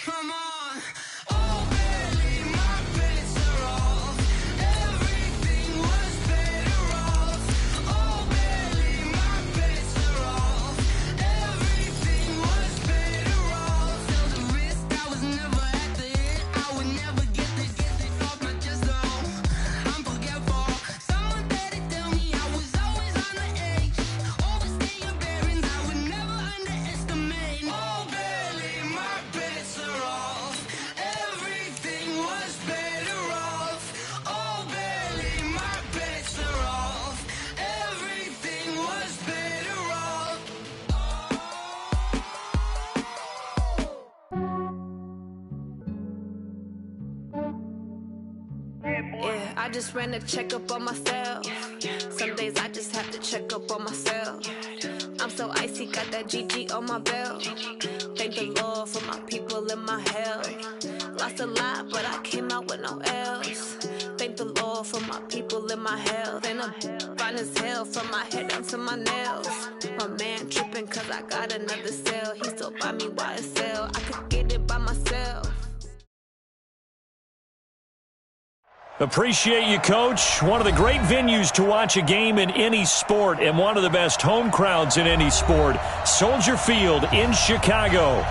Come on. Oh, barely, my bets are off. Everything was better off. Oh, barely, my bets are off. Everything was better off. Felt the risk, I was never at the end. I would never get this off my chest, though. I'm forgetful. Someone better tell me I was always on the edge. Overstay your bearings, I would never underestimate. Oh, barely, my bets are off. Everything was better off. Oh, barely, my bets are off. Everything was better off. Yeah, I just ran a checkup on myself. Some days I just have to check up on myself. I'm so icy, got that GG on my belt. Thank the Lord for my people and my health. Lost a lot, but I came out with no L's. Thank the Lord for my people and my health. And I'm fine as hell from my head down to my nails. My man tripping cause I got another cell. He still buy me YSL. I could get it by myself. Appreciate you, Coach. One of the great venues to watch a game in any sport and one of the best home crowds in any sport. Soldier Field in Chicago.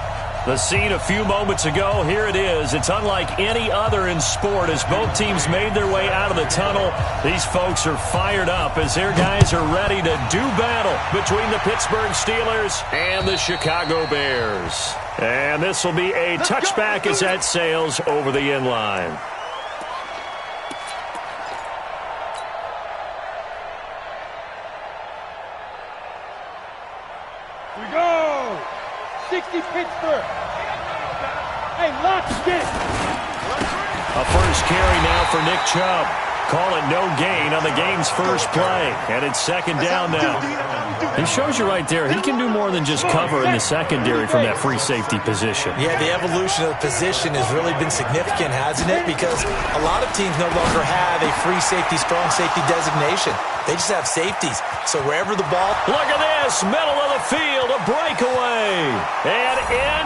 The scene a few moments ago, here it is. It's unlike any other in sport as both teams made their way out of the tunnel. These folks are fired up as their guys are ready to do battle between the Pittsburgh Steelers and the Chicago Bears. And this will be a touchback as that sails over the end line. We go! 60 Pittsburgh! Hey, lock it! A first carry now for Nick Chubb. Call it no gain on the game's first play. And it's second down now. He shows you right there, he can do more than just cover in the secondary from that free safety position. Yeah, the evolution of the position has really been significant, hasn't it? Because a lot of teams no longer have a free safety, strong safety designation. They just have safeties. So wherever the ball... Look at this, middle of the field, a breakaway. And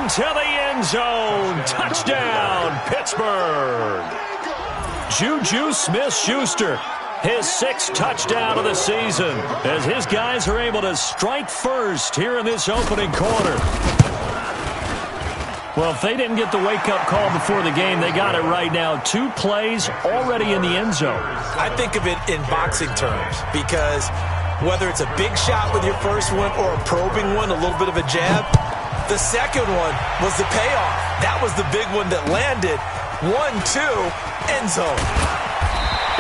into the end zone. Touchdown, Pittsburgh. Juju Smith-Schuster, his sixth touchdown of the season, as his guys are able to strike first here in this opening quarter. Well, if they didn't get the wake-up call before the game, they got it right now. 2 plays already in the end zone. I think of it in boxing terms because whether it's a big shot with your first one or a probing one, a little bit of a jab, the second one was the payoff. That was the big one that landed. 1-2, end zone.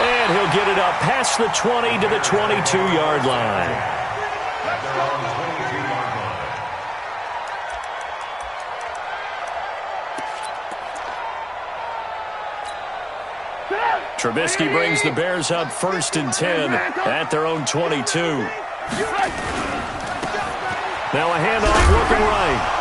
And he'll get it up past the 20 to the 22-yard line. Trubisky brings the Bears up 1st and 10 at their own 22. Now a handoff looking right.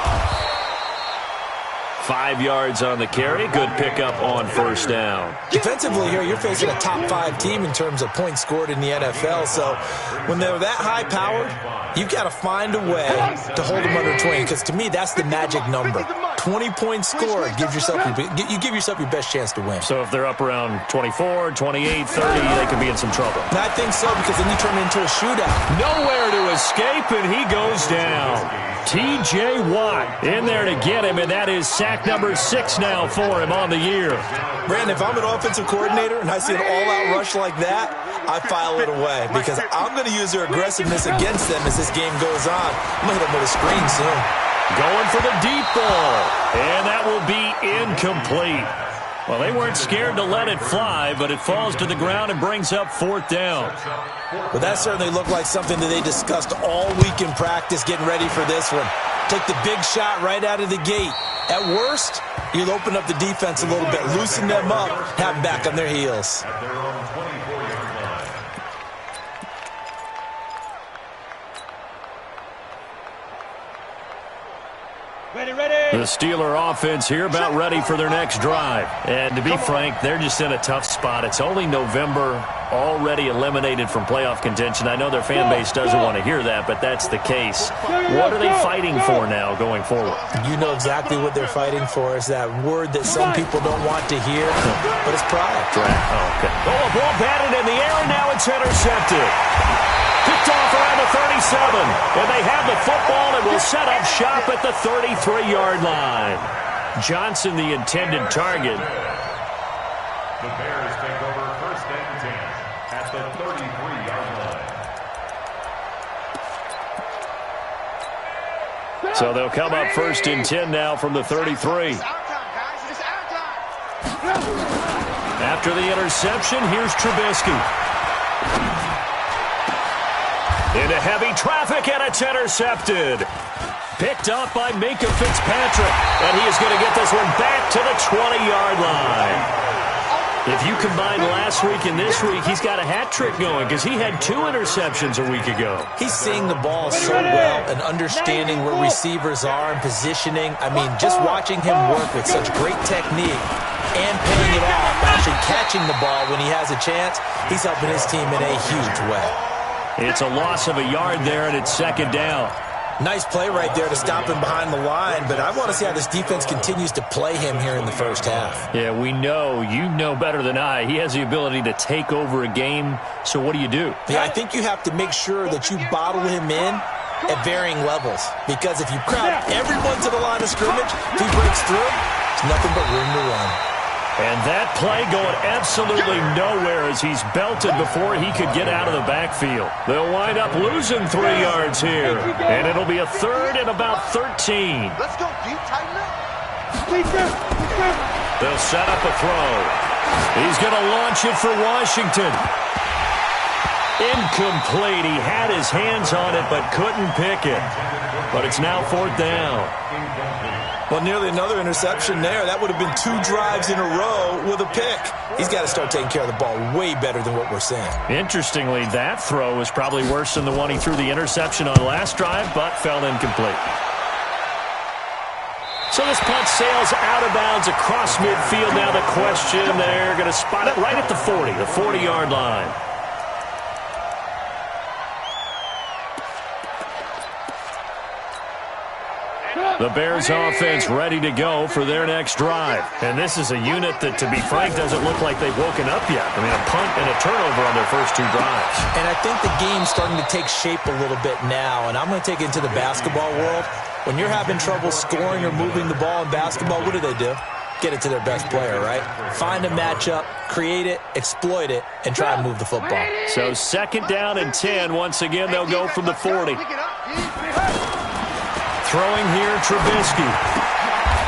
5 yards on the carry. Good pickup on first down. Defensively here, you're facing a top 5 team in terms of points scored in the NFL. So when they're that high-powered, you've got to find a way to hold them under 20. Because to me, that's the magic number. 20 points scored. You give yourself your best chance to win. So if they're up around 24, 28, 30, they could be in some trouble. And I think so because then you turn it into a shootout. Nowhere to escape, and he goes down. T.J. Watt in there to get him, and that is sack number 6 now for him on the year. Brandon, if I'm an offensive coordinator and I see an all-out rush like that, I file it away because I'm going to use their aggressiveness against them as this game goes on. I'm going to hit them with a screen soon. Going for the deep ball, and that will be incomplete. Well, they weren't scared to let it fly, but it falls to the ground and brings up 4th down. Well, that certainly looked like something that they discussed all week in practice getting ready for this one. Take the big shot right out of the gate. At worst, you'll open up the defense a little bit, loosen them up, have them back on their heels. The Steeler offense here about ready for their next drive. And to be frank, they're just in a tough spot. It's only November, already eliminated from playoff contention. I know their fan base doesn't want to hear that, but that's the case. What are they fighting for now going forward? You know exactly what they're fighting for. Is that word that some people don't want to hear, but it's pride. Oh, okay. Oh, a ball batted in the air, and now it's intercepted. Picked off around the 37, and they have the football and will set up shop at the 33-yard line. Johnson, the intended target. The Bears take over first and 10 at the 33-yard line. So they'll come up first and 10 now from the 33. After the interception, here's Trubisky. Into heavy traffic, and it's intercepted. Picked up by Minkah Fitzpatrick, and he is going to get this one back to the 20-yard line. If you combine last week and this week, he's got a hat trick going because he had 2 interceptions a week ago. He's seeing the ball so well and understanding where receivers are and positioning. I mean, just watching him work with such great technique and paying it off, actually catching the ball when he has a chance, he's helping his team in a huge way. It's a loss of a yard there, and it's second down. Nice play right there to stop him behind the line, but I want to see how this defense continues to play him here in the first half. Yeah, we know. You know better than I. He has the ability to take over a game, so what do you do? Yeah, I think you have to make sure that you bottle him in at varying levels, because if you crowd everyone to the line of scrimmage, if he breaks through, there's nothing but room to run. And that play going absolutely nowhere as he's belted before he could get out of the backfield. They'll wind up losing 3 yards here, and it'll be a third and about 13. Let's go deep, tighten up. They'll set up a throw. He's going to launch it for Washington. Incomplete. He had his hands on it but couldn't pick it. But it's now 4th down. Well, nearly another interception there. That would have been 2 drives in a row with a pick. He's got to start taking care of the ball way better than what we're seeing. Interestingly, that throw was probably worse than the one he threw the interception on last drive, but fell incomplete. So this punt sails out of bounds across midfield. Now the question, they're going to spot it right at the 40, the 40-yard line. The Bears offense ready to go for their next drive. And this is a unit that, to be frank, doesn't look like they've woken up yet. I mean, a punt and a turnover on their first 2 drives. And I think the game's starting to take shape a little bit now. And I'm going to take it into the basketball world. When you're having trouble scoring or moving the ball in basketball, what do? Get it to their best player, right? Find a matchup, create it, exploit it, and try and move the football. So second down and 10. Once again, they'll go from the 40. Throwing here, Trubisky.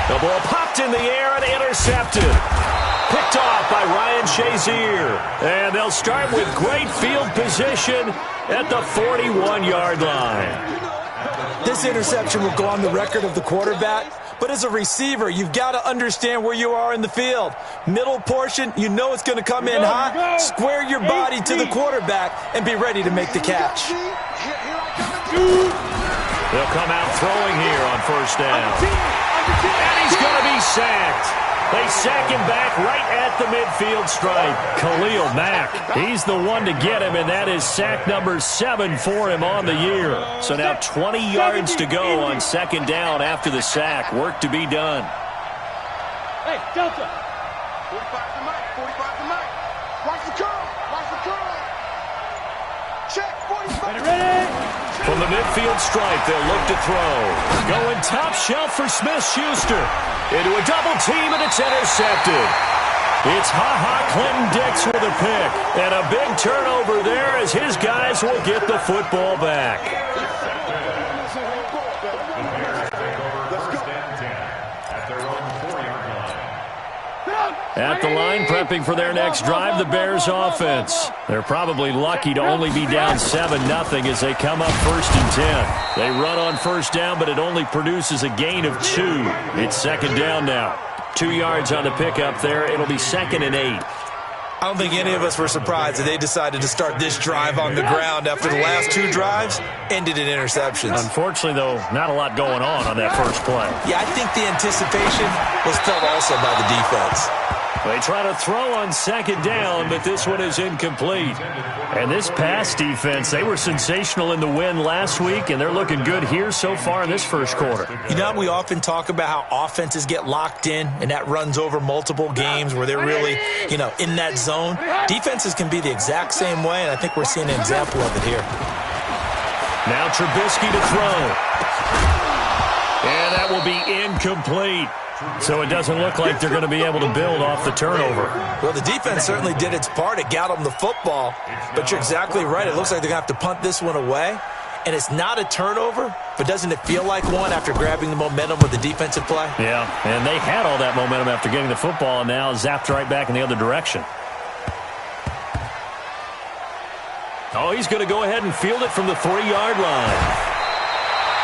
The ball popped in the air and intercepted. Picked off by Ryan Shazier. And they'll start with great field position at the 41-yard line. This interception will go on the record of the quarterback, but as a receiver, you've got to understand where you are in the field. Middle portion, you know it's going to come in hot. Square your body to the quarterback and be ready to make the catch. They'll come out throwing here on first down. And he's going to be sacked. They sack him back right at the midfield stripe. Khalil Mack, he's the one to get him, and that is sack number 7 for him on the year. So now 20 yards to go on second down after the sack. Work to be done. Hey, Delta. 45 to Mike, 45 to Mike. Watch the curl, watch the curl. Check, 45. Ready? From the midfield stripe, they'll look to throw. Going top shelf for Smith-Schuster. Into a double team, and it's intercepted. It's Ha-Ha Clinton-Dix with a pick. And a big turnover there as his guys will get the football back. At the line, prepping for their next drive, the Bears offense. They're probably lucky to only be down 7-0 as they come up first and 10. They run on first down, but it only produces a gain of 2. It's second down now. 2 yards on the pickup there. It'll be second and 8. I don't think any of us were surprised that they decided to start this drive on the ground after the last 2 drives ended in interceptions. Unfortunately, though, not a lot going on that first play. Yeah, I think the anticipation was felt also by the defense. They try to throw on second down, but this one is incomplete. And this pass defense, they were sensational in the win last week, and they're looking good here so far in this first quarter. You know, we often talk about how offenses get locked in, and that runs over multiple games where they're really, in that zone. Defenses can be the exact same way, and I think we're seeing an example of it here. Now Trubisky to throw. And that will be incomplete. So it doesn't look like they're going to be able to build off the turnover. Well, the defense certainly did its part. It got them the football. But you're exactly right. It looks like they're going to have to punt this one away. And it's not a turnover, but doesn't it feel like one after grabbing the momentum with the defensive play? Yeah, and they had all that momentum after getting the football and now zapped right back in the other direction. Oh, he's going to go ahead and field it from the 3-yard line.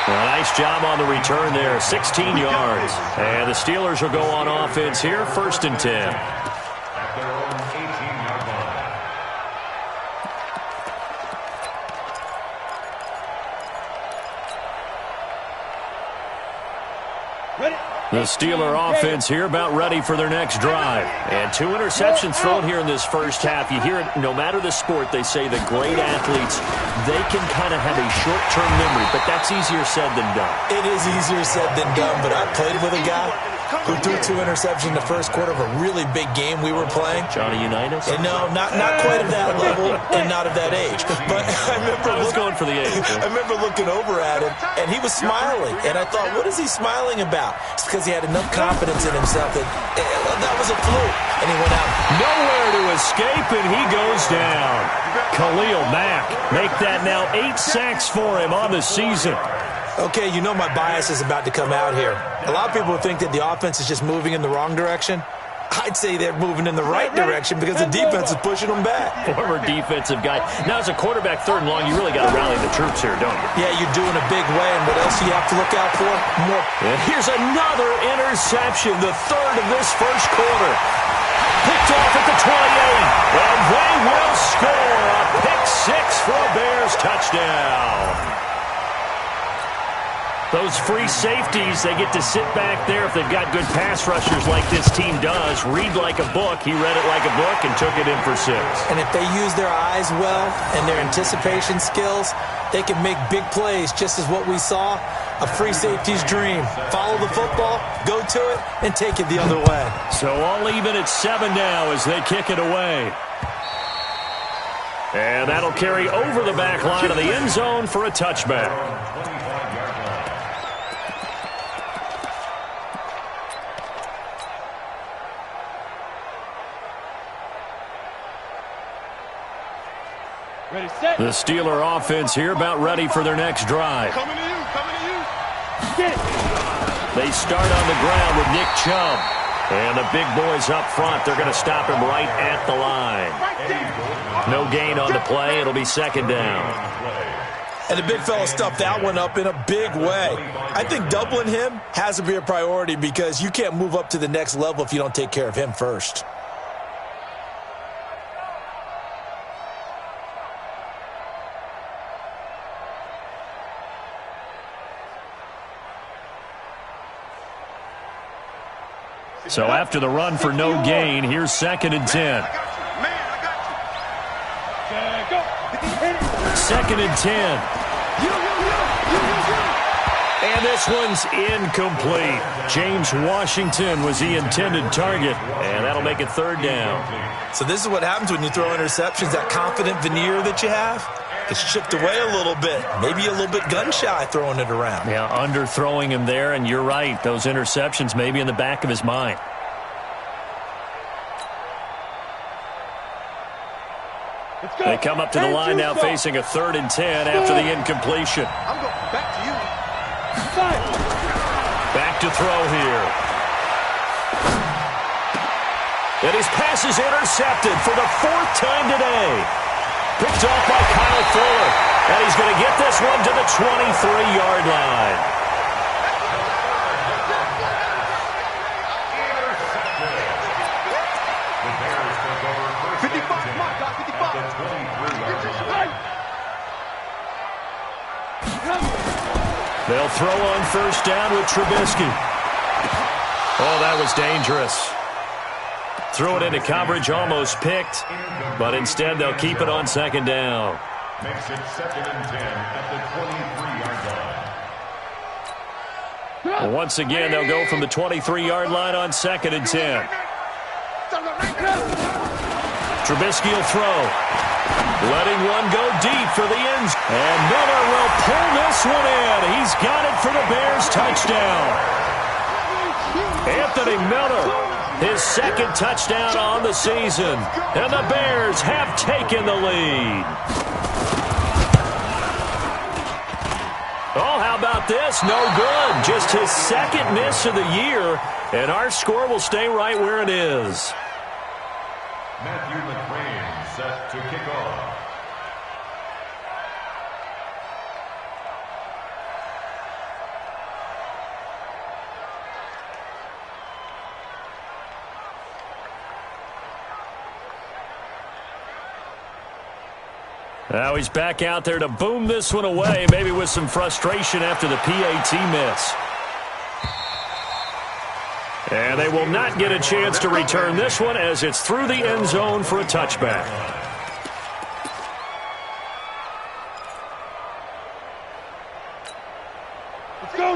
Well, nice job on the return there, 16 yards. And the Steelers will go on offense here, 1st and 10. At their own 18-yard line. Ready? The Steeler offense here about ready for their next drive. And 2 interceptions thrown here in this first half. You hear it, no matter the sport, they say that great athletes, they can kind of have a short-term memory, but that's easier said than done. It is easier said than done, but I played with a guy who threw 2 interceptions in the first quarter of a really big game we were playing. Johnny Unitas? And no, not quite of that level and not of that age. But I was going for the age. I remember looking over at him, and he was smiling. And I thought, what is he smiling about? It's because he had enough confidence in himself that that was a fluke. And he went out. Nowhere to escape, and he goes down. Khalil Mack, make that now 8 sacks for him on the season. Okay, you know my bias is about to come out here. A lot of people think that the offense is just moving in the wrong direction. I'd say they're moving in the right direction because the defense is pushing them back. Former defensive guy. Now, as a quarterback, 3rd and long, you really got to rally the troops here, don't you? Yeah, you're doing a big way, and what else do you have to look out for? More. And here's another interception, the 3rd of this first quarter. Picked off at the 28, and they will score a pick 6 for a Bears touchdown. Those free safeties, they get to sit back there if they've got good pass rushers like this team does. Read like a book. He read it like a book and took it in for 6. And if they use their eyes well and their anticipation skills, they can make big plays, just as what we saw, a free safety's dream. Follow the football, go to it, and take it the other way. So all even at 7 now as they kick it away. And that'll carry over the back line of the end zone for a touchback. Ready, set. The Steeler offense here about ready for their next drive. Coming to you, coming to you. Get it. They start on the ground with Nick Chubb. And the big boys up front, they're going to stop him right at the line. No gain on the play. It'll be 2nd down. And the big fella stuffed that one up in a big way. I think doubling him has to be a priority because you can't move up to the next level if you don't take care of him first. So after the run for no gain, here's 2nd and 10. 2nd and 10. And this one's incomplete. James Washington was the intended target, and that'll make it 3rd down. So this is what happens when you throw interceptions. That confident veneer that you have gets chipped away a little bit. Maybe a little bit gun-shy throwing it around. Yeah, underthrowing him there, and you're right. Those interceptions may be in the back of his mind. They come up to the line now facing a 3rd and 10 after the incompletion. I'm going back to you. Back to throw here. And his pass is intercepted for the 4th time today. Picked off by Kyle Fuller. And he's going to get this one to the 23-yard line. The Bears take over 1st They'll throw on first down with Trubisky. Oh, that was dangerous. Threw it into coverage, almost picked, but instead they'll keep it on second down. Makes it 2nd and 10 at the 23-yard line. Once again, they'll go from the 23-yard line on 2nd and 10. Trubisky will throw. Letting one go deep for the end. And Miller will pull this one in. He's got it for the Bears touchdown. Anthony Miller, his 2nd touchdown on the season. And the Bears have taken the lead. Oh, how about this? No good. Just his 2nd miss of the year. And our score will stay right where it is. Matthew McCrane set to kick off. Now he's back out there to boom this one away, maybe with some frustration after the PAT miss. And they will not get a chance to return this one as it's through the end zone for a touchback.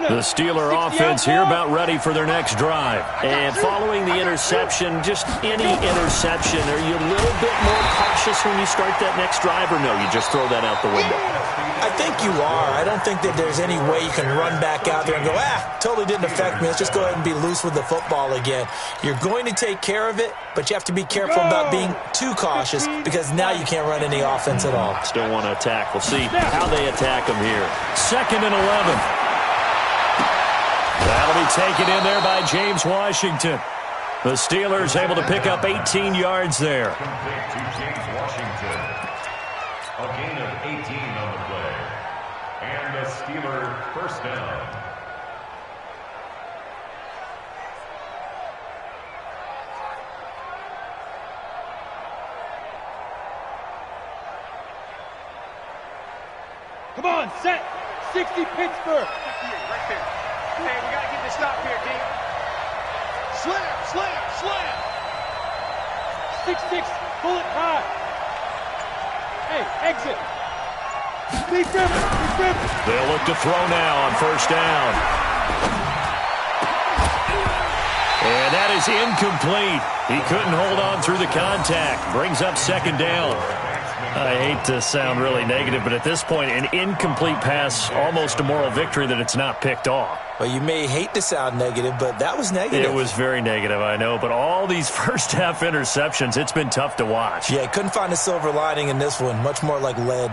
The Steeler offense here about ready for their next drive. And following the interception, just any interception, are you a little bit more cautious when you start that next drive, or no, you just throw that out the window? I think you are. I don't think that there's any way you can run back out there and go, totally didn't affect me. Let's just go ahead and be loose with the football again. You're going to take care of it, but you have to be careful about being too cautious because now you can't run any offense at all. Still want to attack. We'll see how they attack them here. 2nd and 11. That'll be taken in there by James Washington. The Steelers able to pick up 18 yards there. Complete to James Washington. A gain of 18 on the play. And a Steeler first down. Come on, set. 60 Pittsburgh. Right there. Hey, we got to get this stop here, D. Slam, slam, slam. 6-6, pull it high. Hey, exit. Big river, big river. They'll look to throw now on first down. And that is incomplete. He couldn't hold on through the contact. Brings up 2nd down. I hate to sound really negative, but at this point, an incomplete pass, almost a moral victory that it's not picked off. Well, you may hate to sound negative, but that was negative. It was very negative, I know, but all these first-half interceptions, it's been tough to watch. Yeah, couldn't find a silver lining in this one. Much more like lead.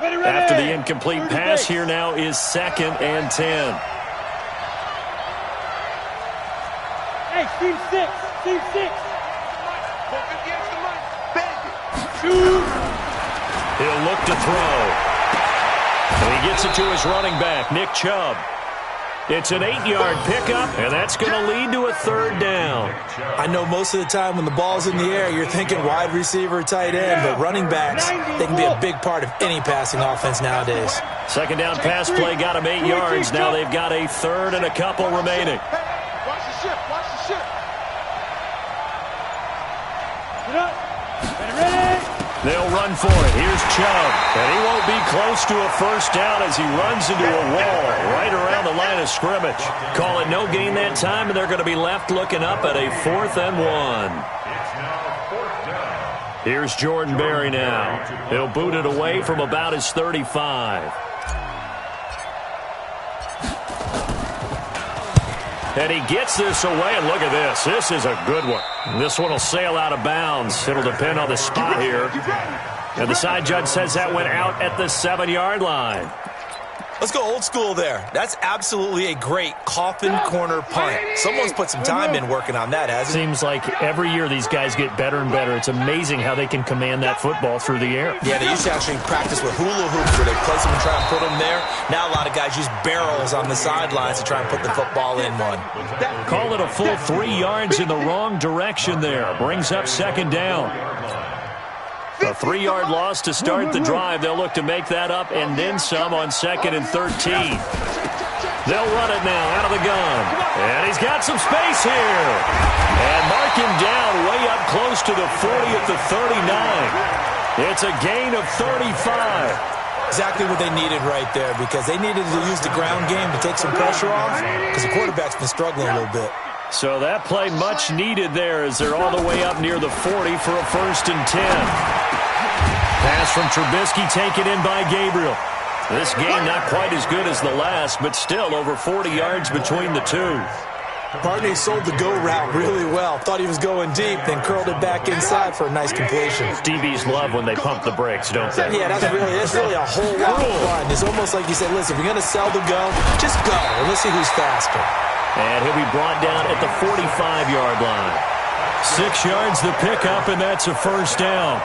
Ready, ready. After the incomplete pass, here now is 2nd and 10. Hey, team 6, team 6. He'll look to throw. And he gets it to his running back, Nick Chubb. It's an 8-yard pickup, and that's going to lead to a 3rd down. I know most of the time when the ball's in the air, you're thinking wide receiver, tight end, but running backs, they can be a big part of any passing offense nowadays. 2nd down pass play got him 8 yards. Now they've got a 3rd and a couple remaining. Watch the shift, watch the shift. Get up. Ready. They'll run for it. Here's Chubb. And he won't be close to a first down as he runs into a wall right around the line of scrimmage. Call it no gain that time, and they're going to be left looking up at a 4th and 1. It's now 4th down. Here's Jordan Berry now. He'll boot it away from about his 35. And he gets this away, and look at this. This is a good one. This one will sail out of bounds. It'll depend on the spot here. And the side judge says that went out at the 7-yard line. Let's go old school there. That's absolutely a great coffin corner punt. Someone's put some time in working on that, hasn't it? Seems like every year these guys get better and better. It's amazing how they can command that football through the air. Yeah, they used to actually practice with hula hoops where they place them and try and put them there. Now a lot of guys use barrels on the sidelines to try and put the football in one. Call it a full 3 yards in the wrong direction there. Brings up 2nd down. A 3-yard loss to start the drive. They'll look to make that up and then some on 2nd and 13. They'll run it now out of the gun. And he's got some space here. And mark him down way up close to the 40 at the 39. It's a gain of 35. Exactly what they needed right there, because they needed to use the ground game to take some pressure off, because the quarterback's been struggling a little bit. So that play much needed there as they're all the way up near the 40 for a 1st and 10. Pass from Trubisky taken in by Gabriel. This game not quite as good as the last, but still over 40 yards between the two. Barney sold the go route really well. Thought he was going deep, then curled it back inside for a nice completion. DBs love when they pump the brakes, don't they? Yeah, that's really a whole lot of fun. It's almost like you said, listen, if you're going to sell the go, just go, and let's see who's faster. And he'll be brought down at the 45-yard line. 6 yards the pickup, and that's a 1st down.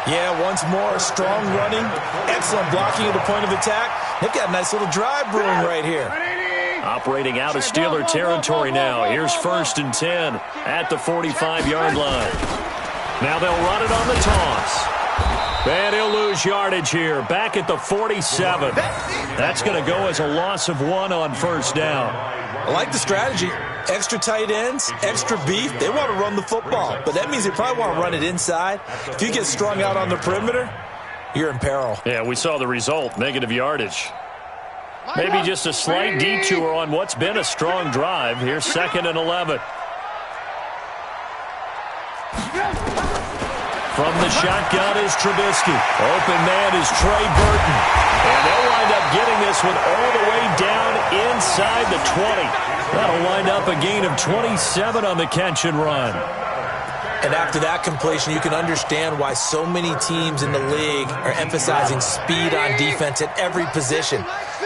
Yeah, once more, strong running, excellent blocking at the point of attack. They've got a nice little drive brewing right here. Operating out of Steeler territory now. Here's 1st and 10 at the 45-yard line. Now they'll run it on the toss. And he'll lose yardage here. Back at the 47. That's going to go as a loss of 1 on 1st down. I like the strategy. Extra tight ends, extra beef. They want to run the football, but that means they probably want to run it inside. If you get strung out on the perimeter, you're in peril. Yeah, we saw the result, negative yardage. Maybe just a slight detour on what's been a strong drive. Here's 2nd and 11. From the shotgun is Trubisky. Open man is Trey Burton. And they'll wind up getting this one all the way down inside the 20. That'll wind up a gain of 27 on the catch and run. And after that completion, you can understand why so many teams in the league are emphasizing speed on defense at every position.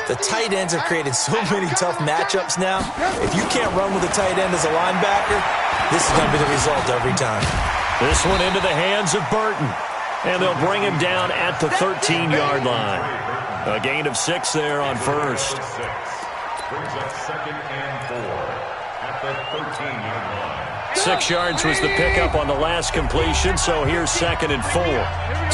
The tight ends have created so many tough matchups now. If you can't run with a tight end as a linebacker, this is going to be the result every time. This one into the hands of Burton. And they'll bring him down at the 13-yard line. A gain of 6 there on 1st. Brings up 2nd and 4 at the 13-yard line. 6 yards was the pickup on the last completion, so here's 2nd and 4.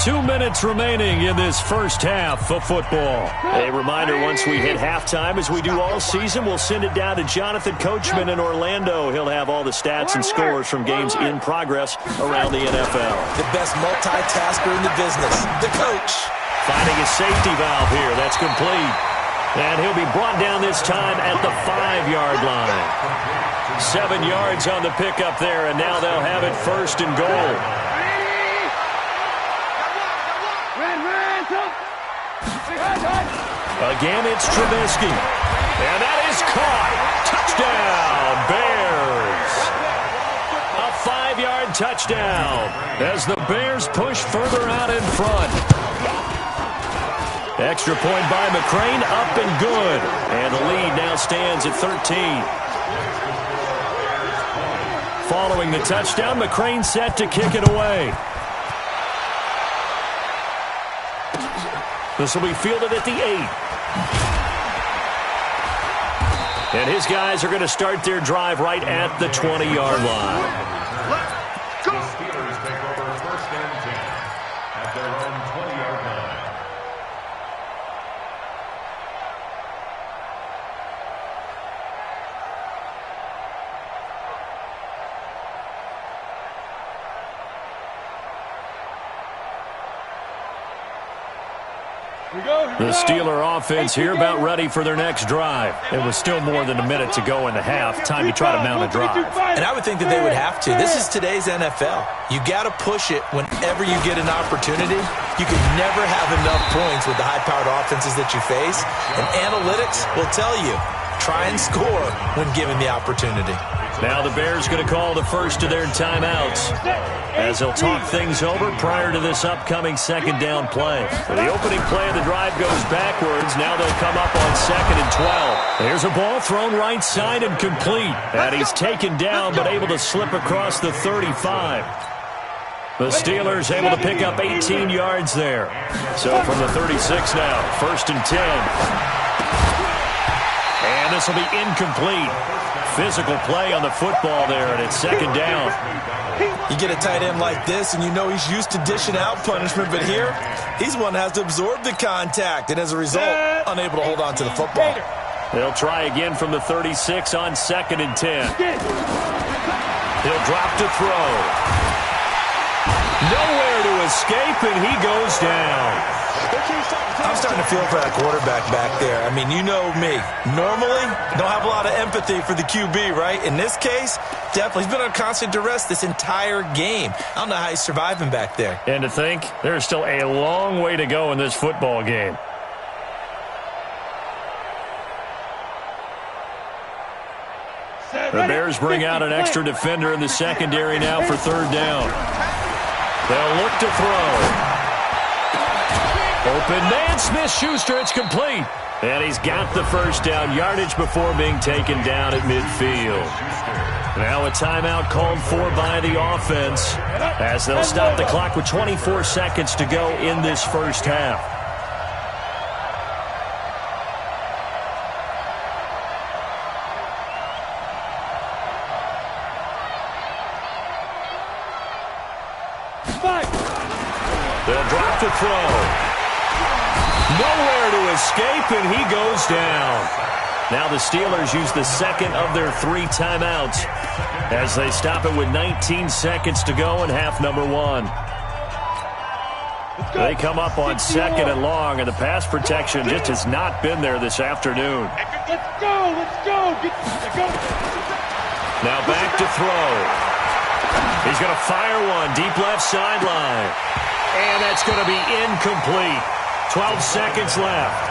2 minutes remaining in this first half of football. A reminder, once we hit halftime, as we do all season, we'll send it down to Jonathan Coachman in Orlando. He'll have all the stats and scores from games in progress around the NFL. The best multitasker in the business, the coach. Finding a safety valve here. That's complete. And he'll be brought down this time at the 5-yard line. 7 yards on the pickup there, and now they'll have it 1st and goal. Again, it's Trubisky. And that is caught. Touchdown, Bears. A 5-yard touchdown as the Bears push further out in front. Extra point by McCrane, up and good. And the lead now stands at 13. Following the touchdown, McCrane set to kick it away. This will be fielded at the 8. And his guys are going to start their drive right at the 20-yard line. The Steelers take over 1st and 10 at their own 20-yard line. The Steeler offense here about ready for their next drive. It was still more than a minute to go in the half. Time to try to mount a drive. And I would think that they would have to. This is today's NFL. You got to push it whenever you get an opportunity. You can never have enough points with the high-powered offenses that you face. And analytics will tell you, try and score when given the opportunity. Now the Bears going to call the first of their timeouts as they'll talk things over prior to this upcoming 2nd down play. The opening play of the drive goes backwards. Now they'll come up on 2nd and 12. There's a ball thrown right side and complete. And he's taken down but able to slip across the 35. The Steelers able to pick up 18 yards there. So from the 36 now, 1st and 10. And And this will be incomplete. Physical play on the football there, and it's second down. You get a tight end like this, and you know he's used to dishing out punishment, but here, he's one that has to absorb the contact, and as a result, unable to hold on to the football. They'll try again from the 36 on 2nd and 10. He'll drop to throw. Nowhere to escape, and he goes down. I'm starting to feel for that quarterback back there. I mean, you know me. Normally, don't have a lot of empathy for the QB, right? In this case, definitely. He's been under constant duress this entire game. I don't know how he's surviving back there. And to think, there's still a long way to go in this football game. The Bears bring out an extra defender in the secondary now for 3rd down. They'll look to throw. Open man, Smith-Schuster, it's complete. And he's got the first down yardage before being taken down at midfield. Now a timeout called for by the offense as they'll stop the clock with 24 seconds to go in this first half. They'll drop the throw. Nowhere to escape, and he goes down. Now the Steelers use the second of their 3 timeouts as they stop it with 19 seconds to go in half number 1. They come up on 2nd and long, and the pass protection just has not been there this afternoon. Let's go, let's go. Now back to throw. He's going to fire one deep left sideline. And that's going to be incomplete. 12 seconds left.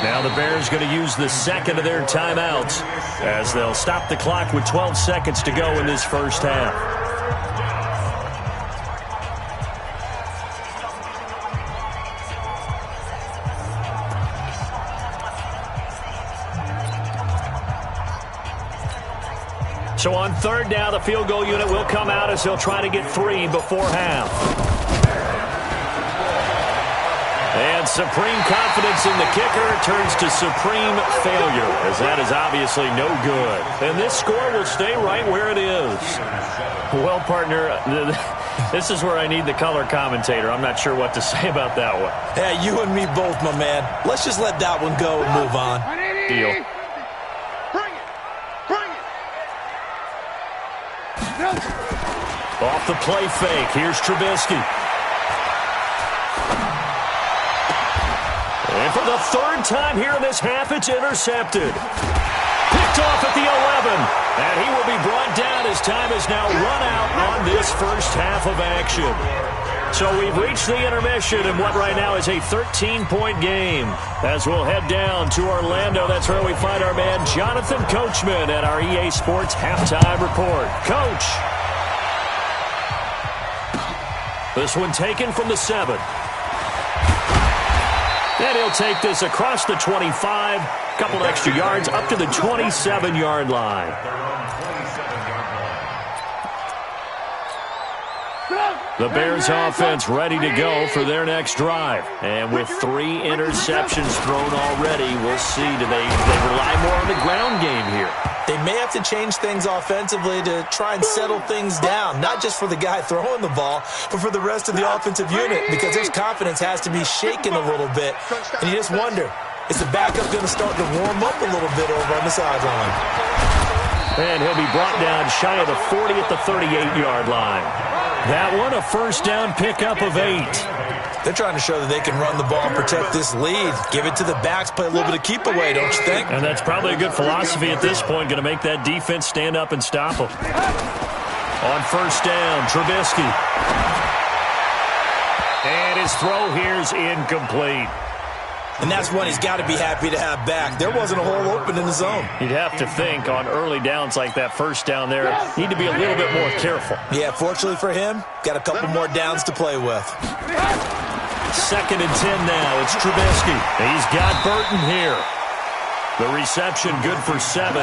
Now the Bears going to use the second of their timeouts as they'll stop the clock with 12 seconds to go in this first half. So on 3rd down, the field goal unit will come out as they'll try to get 3 before half. And supreme confidence in the kicker turns to supreme failure, as that is obviously no good. And this score will stay right where it is. Well, partner, this is where I need the color commentator. I'm not sure what to say about that one. Yeah, you and me both, my man. Let's just let that one go and move on. Deal. Off the play fake. Here's Trubisky. And for the 3rd time here in this half, it's intercepted. Picked off at the 11. And he will be brought down as time is now run out on this first half of action. So we've reached the intermission in what right now is a 13-point game. As we'll head down to Orlando, that's where we find our man Jonathan Coachman at our EA Sports Halftime Report. Coach. This one taken from the 7. And he'll take this across the 25. Couple extra yards up to the 27-yard line. The Bears offense ready to go for their next drive. And with 3 interceptions thrown already, we'll see. Do they rely more on the ground game here? They may have to change things offensively to try and settle things down, not just for the guy throwing the ball, but for the rest of the offensive unit, because his confidence has to be shaken a little bit. And you just wonder, is the backup going to start to warm up a little bit over on the sideline? And he'll be brought down shy of the 40 at the 38-yard line. That one, a first down pickup of 8. They're trying to show that they can run the ball and protect this lead. Give it to the backs, play a little bit of keep away, don't you think? And that's probably a good philosophy at this point, going to make that defense stand up and stop them. On first down, Trubisky. And his throw here's incomplete. And that's one he's got to be happy to have back. There wasn't a hole open in the zone. You'd have to think on early downs like that first down there, need to be a little bit more careful. Yeah, fortunately for him, got a couple more downs to play with. 2nd and 10 now. It's Trubisky. He's got Burton here. The reception good for 7.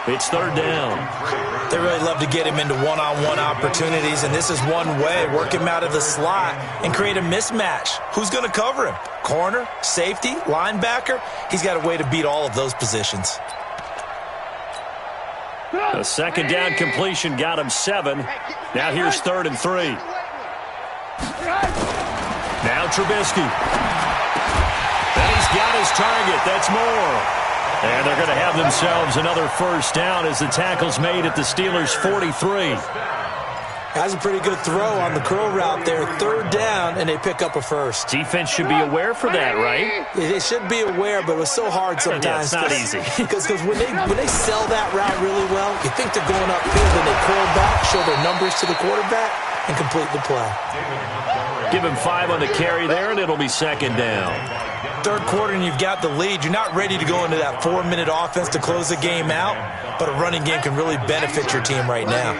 It's 3rd down. They really love to get him into one-on-one opportunities, and this is one way. Work him out of the slot and create a mismatch. Who's going to cover him? Corner, safety, linebacker? He's got a way to beat all of those positions. A second down completion got him 7. Now here's 3rd and 3. Now Trubisky. And he's got his target. That's more. And they're going to have themselves another first down as the tackle's made at the Steelers' 43. That's a pretty good throw on the curl route there. 3rd down, and they pick up a first. Defense should be aware for that, right? They should be aware, but it was so hard sometimes. Yeah, it's not easy. Because when they sell that route really well, you think they're going upfield, and they curl back, show their numbers to the quarterback, and complete the play. Give him 5 on the carry there, and it'll be 2nd down. 3rd quarter, and you've got the lead. You're not ready to go into that 4-minute offense to close the game out, but a running game can really benefit your team right now.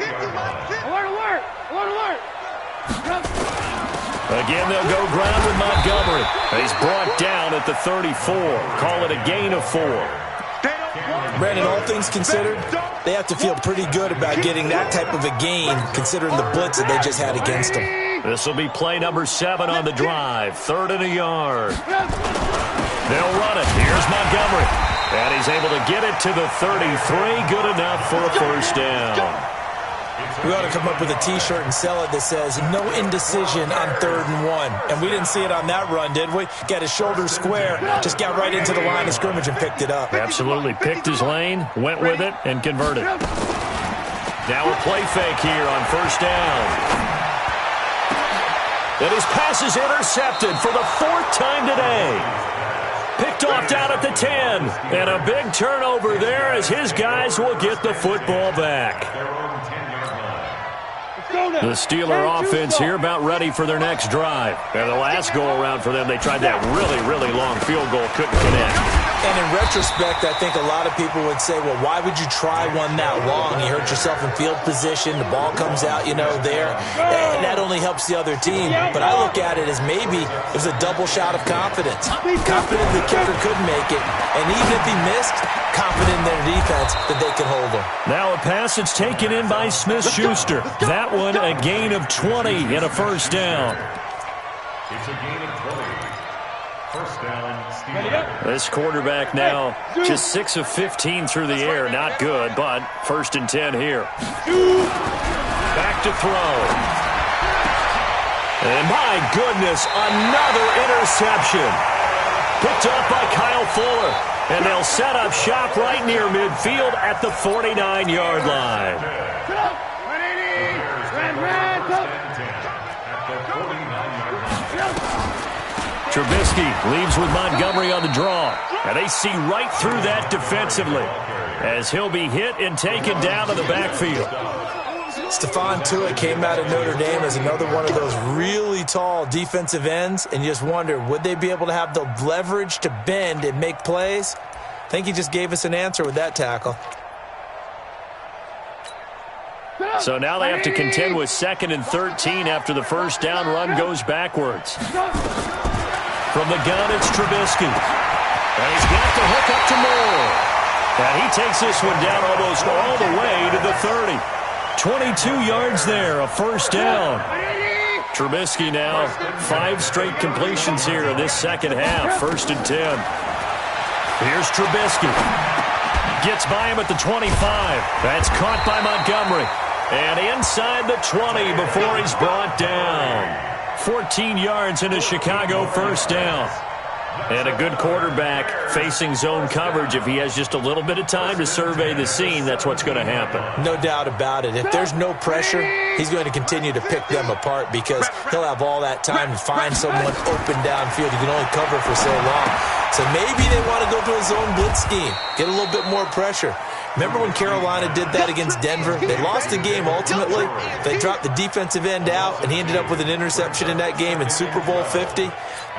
Again, they'll go ground with Montgomery. He's brought down at the 34. Call it a gain of 4. Brandon, all things considered, they have to feel pretty good about getting that type of a gain, considering the blitz that they just had against them. This will be play number 7 on the drive. 3rd and a yard. They'll run it. Here's Montgomery. And he's able to get it to the 33. Good enough for a first down. We ought to come up with a T-shirt and sell it that says, no indecision on 3rd and 1. And we didn't see it on that run, did we? Got his shoulder square, just got right into the line of scrimmage and picked it up. Absolutely. Picked his lane, went with it, and converted. Now a play fake here on first down. And his pass is intercepted for the 4th time today. Picked off down at the 10. And a big turnover there as his guys will get the football back. The Steeler offense here about ready for their next drive. And the last go-around for them, they tried that really long field goal, couldn't connect. And in retrospect, I think a lot of people would say, well, why would you try one that long? You hurt yourself in field position. The ball comes out, there. And that only helps the other team. But I look at it as maybe it was a double shot of confidence. Confident the kicker could make it. And even if he missed, confident in their defense that they could hold him. Now a pass that's taken in by Smith-Schuster. That one a gain of 20 and a first down. It's a gain of 20. First down, Steelers. This quarterback now just 6 of 15 through the air. Not good, but 1st and 10 here. Back to throw. And my goodness, another interception. Picked up by Kyle Fuller. And they'll set up shop right near midfield at the 49-yard line. Trubisky leaves with Montgomery on the draw. And they see right through that defensively as he'll be hit and taken down to the backfield. Stephon Tuitt came out of Notre Dame as another one of those really tall defensive ends, and you just wonder, would they be able to have the leverage to bend and make plays? I think he just gave us an answer with that tackle. So now they have to contend with 2nd and 13 after the first down run goes backwards. From the gun, it's Trubisky. And he's got to hook up to Moore. And he takes this one down almost all the way to the 30. 22 yards there, a first down. Trubisky now 5 straight completions here in this second half. 1st and 10. Here's Trubisky. Gets by him at the 25. That's caught by Montgomery. And inside the 20 before he's brought down. 14 yards into Chicago, first down. And a good quarterback facing zone coverage. If he has just a little bit of time to survey the scene, that's what's going to happen. No doubt about it. If there's no pressure, he's going to continue to pick them apart because he'll have all that time to find someone open downfield. You can only cover for so long. So maybe they want to go to a zone blitz scheme, get a little bit more pressure. Remember when Carolina did that against Denver? They lost the game ultimately. They dropped the defensive end out, and he ended up with an interception in that game in Super Bowl 50.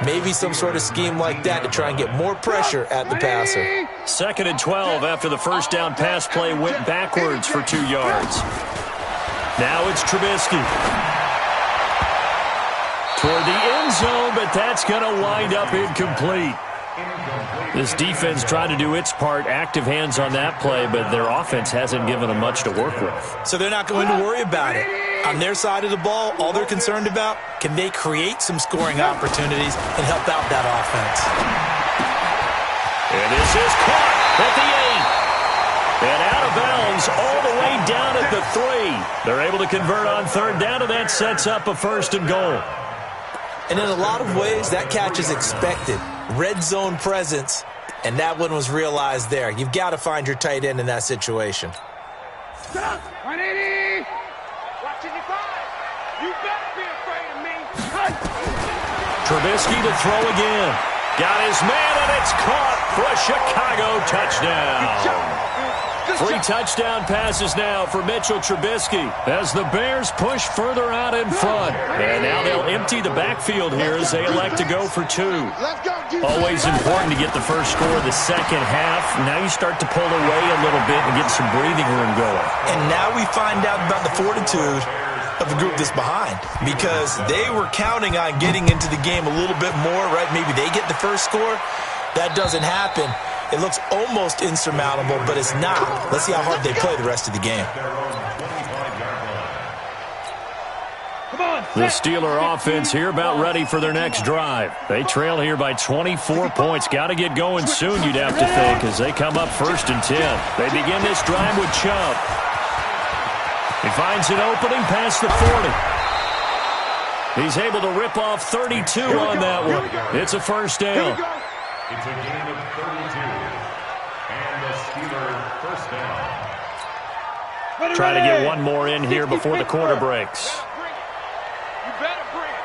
Maybe some sort of scheme like that to try and get more pressure at the passer. 2nd and 12 after the first down pass play went backwards for 2 yards. Now it's Trubisky. Toward the end zone, but that's going to wind up incomplete. This defense tried to do its part, active hands on that play, but their offense hasn't given them much to work with. So they're not going to worry about it. On their side of the ball, all they're concerned about, can they create some scoring opportunities and help out that offense? And this is caught at the 8. And out of bounds themselves all the way down at the 3. They're able to convert on third down, and that sets up a 1st and goal. And in a lot of ways, that catch is expected. Red zone presence, and that one was realized there. You've got to find your tight end in that situation. 180! Watch 85! You better be afraid of me! Trubisky to throw again. Got his man, and it's caught for a Chicago touchdown. 3 touchdown passes now for Mitchell Trubisky as the Bears push further out in front. And now they'll empty the backfield here as they elect to go for 2. Always important to get the first score of the second half. Now you start to pull away a little bit and get some breathing room going. And now we find out about the fortitude of the group that's behind, because they were counting on getting into the game a little bit more, right? Maybe they get the first score. That doesn't happen. It looks almost insurmountable, but it's not. Let's see how hard they play the rest of the game. The Steeler offense here about ready for their next drive. They trail here by 24 points. Got to get going soon, you'd have to think, as they come up 1st and 10. They begin this drive with Chubb. He finds an opening past the 40. He's able to rip off 32 on that one. It's a 1st down. It's a gain of 32. And the Steeler 1st down. Try to get one more in here before the quarter breaks. You better bring it.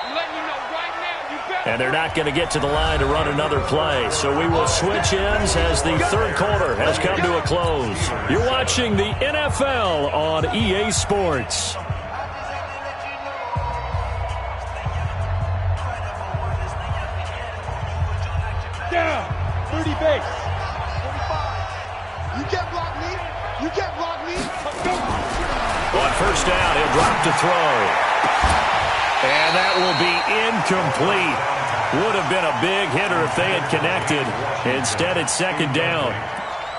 I'm letting you know right now, you better. And they're not going to get to the line to run another play. So we will switch ends as the 3rd quarter has come to a close. You're watching the NFL on EA Sports. Down. 30 base. 45. You can't block me. You can't block me. On 1st down, he'll drop to throw. And that will be incomplete. Would have been a big hitter if they had connected. Instead, it's 2nd down.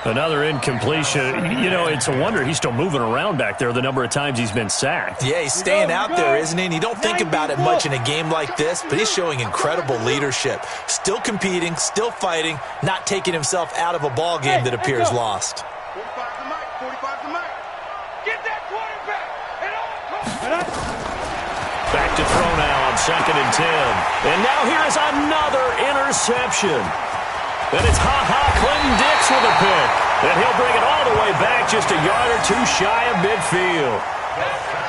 Another incompletion. You know, it's a wonder he's still moving around back there the number of times he's been sacked. Yeah, he's staying out there, isn't he? And you don't think about it much in a game like this, but he's showing incredible leadership. Still competing, still fighting, not taking himself out of a ball game that appears lost. 45 to Mike. 45 to Mike. Get that quarterback. And all. Back to throw now on 2nd and 10. And now here's another interception. And it's Clinton Dix with a pick. And he'll bring it all the way back just a yard or 2 shy of midfield.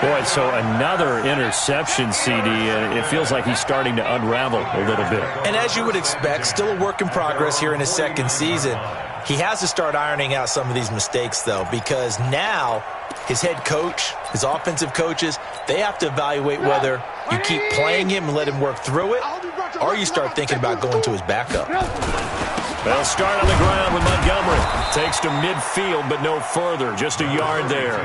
Boy, so another interception, CD. It feels like he's starting to unravel a little bit. And as you would expect, still a work in progress here in his 2nd season. He has to start ironing out some of these mistakes, though, because now his head coach, his offensive coaches, they have to evaluate whether you keep playing him and let him work through it, or you start thinking about going to his backup. They'll start on the ground with Montgomery. Takes to midfield, but no further. Just a yard there.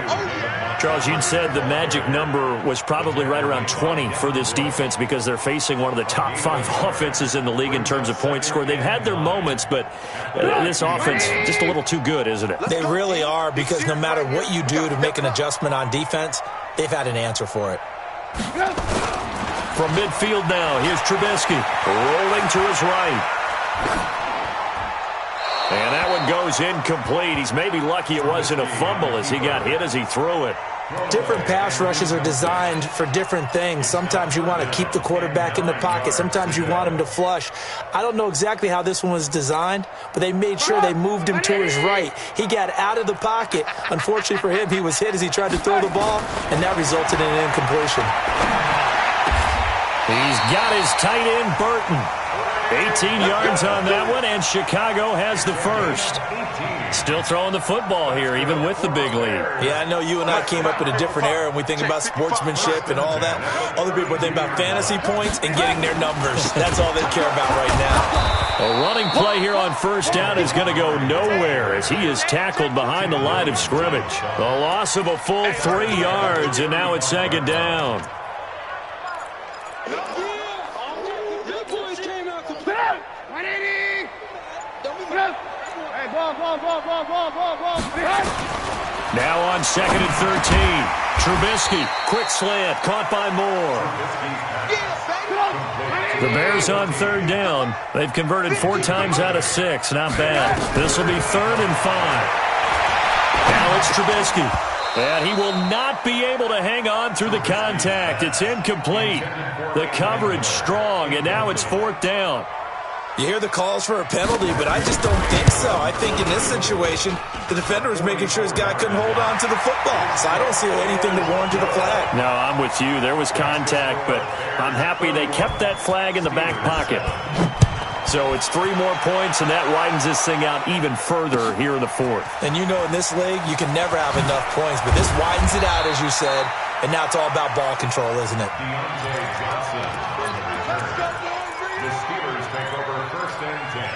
Charles, you'd said the magic number was probably right around 20 for this defense because they're facing one of the top 5 offenses in the league in terms of points scored. They've had their moments, but this offense just a little too good, isn't it? They really are, because no matter what you do to make an adjustment on defense, they've had an answer for it. From midfield now, here's Trubisky rolling to his right. And that one goes incomplete. He's maybe lucky it wasn't a fumble as he got hit as he threw it. Different pass rushes are designed for different things. Sometimes you want to keep the quarterback in the pocket. Sometimes you want him to flush. I don't know exactly how this one was designed, but they made sure they moved him to his right. He got out of the pocket. Unfortunately for him, he was hit as he tried to throw the ball, and that resulted in an incompletion. He's got his tight end, Burton. 18 yards on that one, and Chicago has the first. Still throwing the football here, even with the big lead. Yeah, I know you and I came up in a different era, and we think about sportsmanship and all that. Other people think about fantasy points and getting their numbers. That's all they care about right now. A running play here on 1st down is going to go nowhere as he is tackled behind the line of scrimmage. The loss of a full 3 yards, and now it's 2nd down. Now on 2nd and 13. Trubisky, quick slant, caught by Moore. The Bears on 3rd down. They've converted 4 times out of 6. Not bad. This will be 3rd and 5. Now it's Trubisky. And he will not be able to hang on through the contact. It's incomplete. The coverage strong, and now it's 4th down. You hear the calls for a penalty, but I just don't think so. I think in this situation, the defender was making sure his guy couldn't hold on to the football. So I don't see anything that warranted a flag. No, I'm with you. There was contact, but I'm happy they kept that flag in the back pocket. So it's 3 more points, and that widens this thing out even further here in the 4th. And you know in this league, you can never have enough points, but this widens it out, as you said, and now it's all about ball control, isn't it? The Steelers take over 1st and 10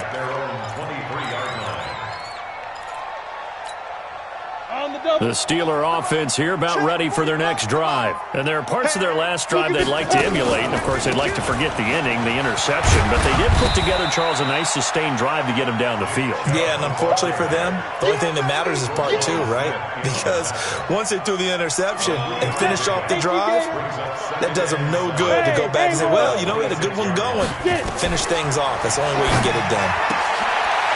at their own 23-yard line. The Steeler offense here about ready for their next drive. And there are parts of their last drive they'd like to emulate. And, of course, they'd like to forget the inning, the interception. But they did put together, Charles, a nice sustained drive to get him down the field. Yeah, and unfortunately for them, the only thing that matters is part 2, right? Because once they threw the interception and finished off the drive, that does them no good to go back and say, well, you know, we had a good one going. Finish things off. That's the only way you can get it done.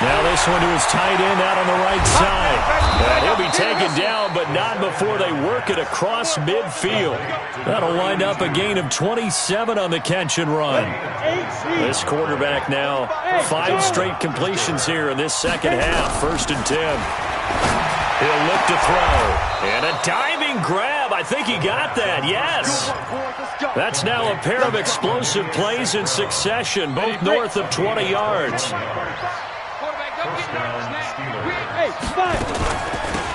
Now this one to his tight end out on the right side. And he'll be taken down, but not before they work it across midfield. That'll wind up a gain of 27 on the catch and run. This quarterback now 5 straight completions here in this second half. 1st and 10. He'll look to throw. And a diving grab. I think he got that. Yes. That's now a pair of explosive plays in succession, both north of 20 yards.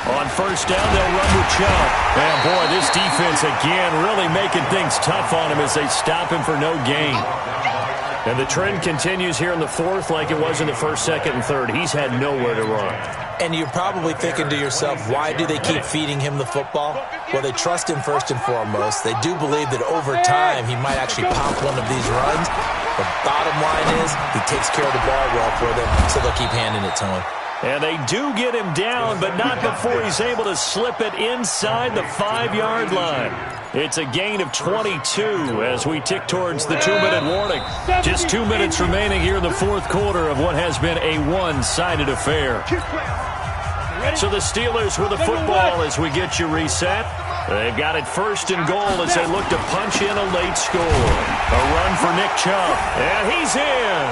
On 1st down, they'll run with Chubb. And, boy, this defense, again, really making things tough on him as they stop him for no gain. And the trend continues here in the 4th like it was in the 1st, 2nd, and 3rd. He's had nowhere to run. And you're probably thinking to yourself, why do they keep feeding him the football? Well, they trust him first and foremost. They do believe that over time he might actually pop one of these runs. The bottom line is he takes care of the ball well for them, so they'll keep handing it to him. And they do get him down, but not before he's able to slip it inside the 5-yard line. It's a gain of 22 as we tick towards the 2-minute warning. Just 2 minutes remaining here in the 4th quarter of what has been a one-sided affair. So the Steelers with the football as we get you reset. They've got it 1st and goal as they look to punch in a late score. A run for Nick Chubb, and he's in.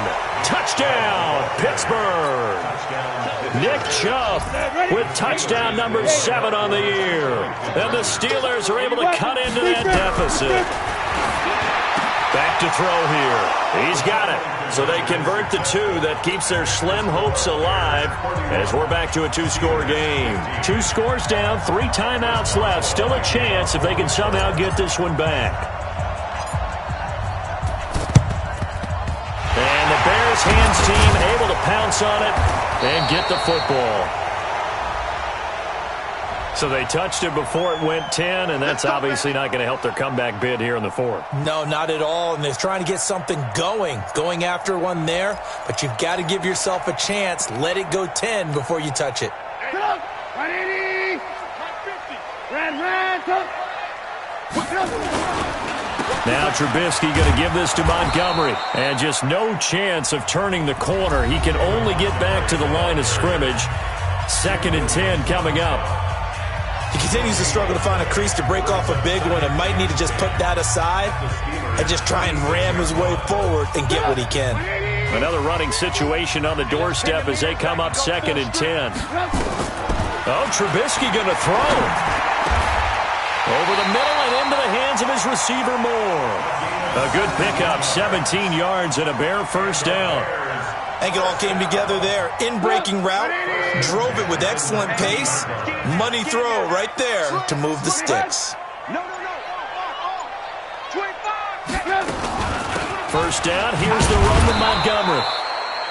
Touchdown, Pittsburgh. Nick Chubb with touchdown number 7 on the year. And the Steelers are able to cut into that deficit. Back to throw here. He's got it. So they convert the 2. That keeps their slim hopes alive as we're back to a 2-score game. 2 scores down, 3 timeouts left. Still a chance if they can somehow get this one back. And the Bears hands team able to pounce on it and get the football. So they touched it before it went 10, and that's obviously not going to help their comeback bid here in the 4th. No, not at all, and they're trying to get something going after one there, but you've got to give yourself a chance. Let it go 10 before you touch it. Now Trubisky going to give this to Montgomery, and just no chance of turning the corner. He can only get back to the line of scrimmage. 2nd and 10 coming up. He continues to struggle to find a crease to break off a big one and might need to just put that aside and just try and ram his way forward and get what he can. Another running situation on the doorstep as they come up 2nd and 10. Oh, Trubisky going to throw. Over the middle and into the hands of his receiver Moore. A good pickup, 17 yards and a Bear 1st down. I think it all came together there. In-breaking route, drove it with excellent pace. Money throw right there to move the sticks. 1st down, here's the run with Montgomery.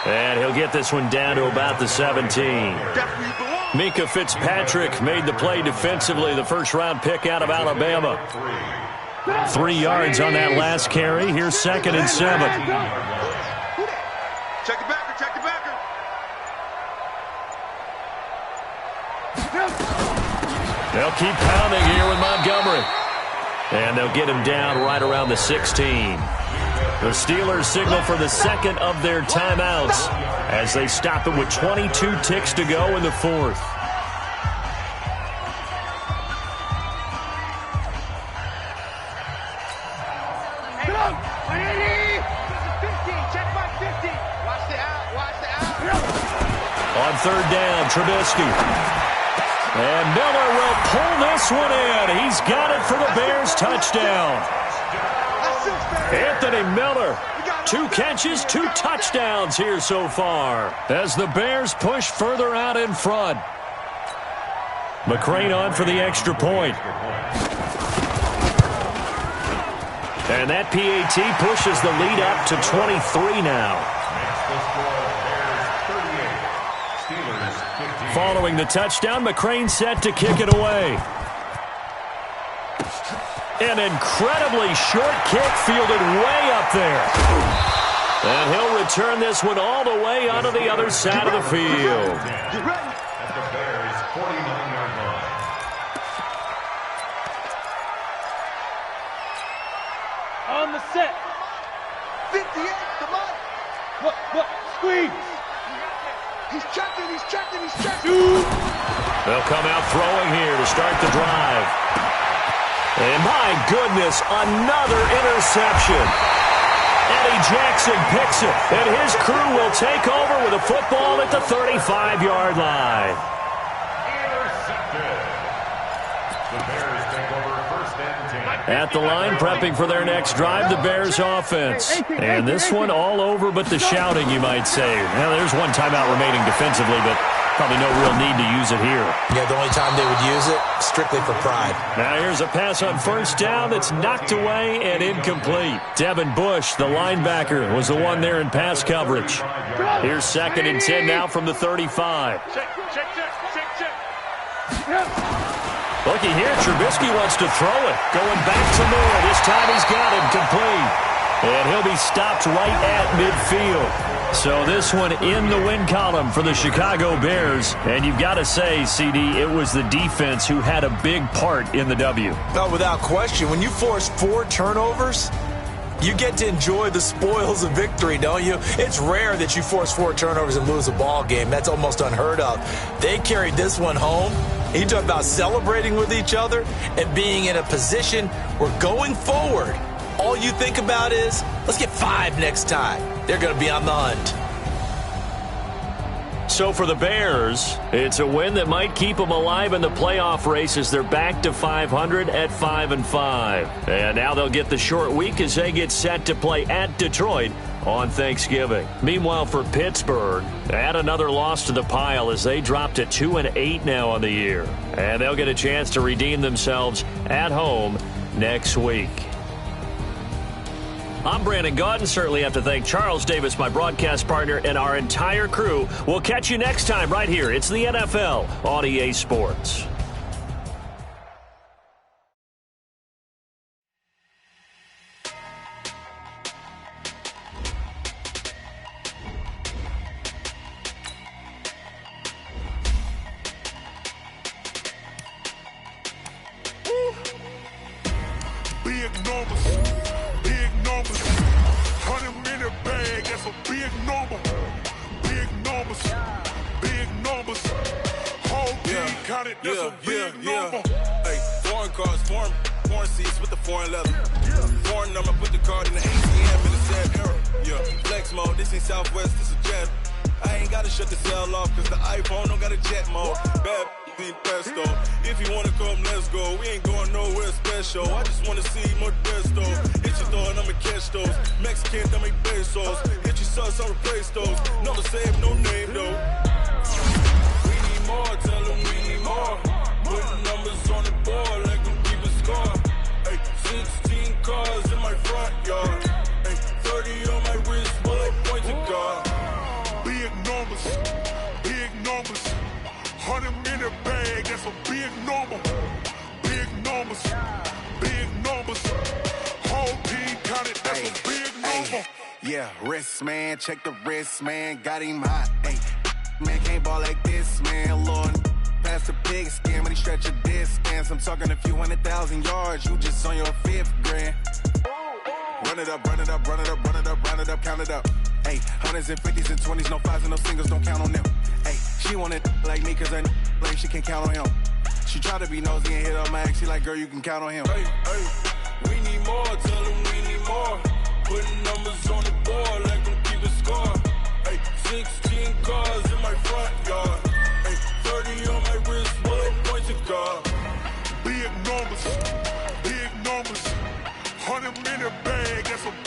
And he'll get this one down to about the 17. Mika Fitzpatrick made the play defensively, the 1st-round pick out of Alabama. 3 yards on that last carry. Here's 2nd and 7. Check the backer, check the backer. They'll keep pounding here with Montgomery. And they'll get him down right around the 16. The Steelers signal for the 2nd of their timeouts as they stop it with 22 ticks to go in the 4th. Check by 50. Watch the out. Watch the out. On third down, Trubisky. And Miller will pull this one in. He's got it for the Bears touchdown. Anthony Miller. 2 catches, 2 touchdowns here so far as the Bears push further out in front. McCrane on for the extra point. And that PAT pushes the lead up to 23 now. Following the touchdown, McCrane set to kick it away. An incredibly short kick fielded way up there. And he'll return this one all the way onto the other side of the field. At the Bears' 49-yard line. On the set. 58, come on. What? Squeeze. He's checking. They'll come out throwing here to start the drive. And my goodness, another interception. Eddie Jackson picks it, and his crew will take over with a football at the 35-yard line. Intercepted. The Bears take over first and 10. At the line, prepping for their next drive, the Bears offense. And this one all over but the shouting, you might say. Now, there's one timeout remaining defensively, but probably no real need to use it here. Yeah, the only time they would use it, strictly for pride. Now here's a pass on first down that's knocked away and incomplete. Devin Bush, the linebacker, was the one there in pass coverage. Here's 2nd and 10 now from the 35. Check. Looky here, Trubisky wants to throw it. Going back to Moore. This time he's got him complete. And he'll be stopped right at midfield. So this one in the win column for the Chicago Bears. And you've got to say, CD, it was the defense who had a big part in the W. No, without question. When you force 4 turnovers, you get to enjoy the spoils of victory, don't you? It's rare that you force 4 turnovers and lose a ball game. That's almost unheard of. They carried this one home. You talk about celebrating with each other and being in a position where going forward, all you think about is, let's get 5 next time. They're going to be on the hunt. So for the Bears, it's a win that might keep them alive in the playoff race as they're back to 500 at 5-5. And now they'll get the short week as they get set to play at Detroit on Thanksgiving. Meanwhile, for Pittsburgh, add another loss to the pile as they drop to 2-8 now on the year. And they'll get a chance to redeem themselves at home next week. I'm Brandon Gaudin. Certainly have to thank Charles Davis, my broadcast partner, and our entire crew. We'll catch you next time right here. It's the NFL on EA Sports. Check the wrist, man, got him hot. Ay, man, can't ball like this, man. Lord, pass the pig skin, but he stretch a distance. I'm talking a few 100,000 yards, you just on your 5th grand. Run it up, run it up, run it up, run it up, run it up, count it up. Ay, 100s and 50s and 20s, no 5s and no singles, don't count on them. Ay, she want it like me, cause her like she can't count on him. She try to be nosy and hit up my ex, she like, girl, you can count on him. Hey, we need more, tell them we need more.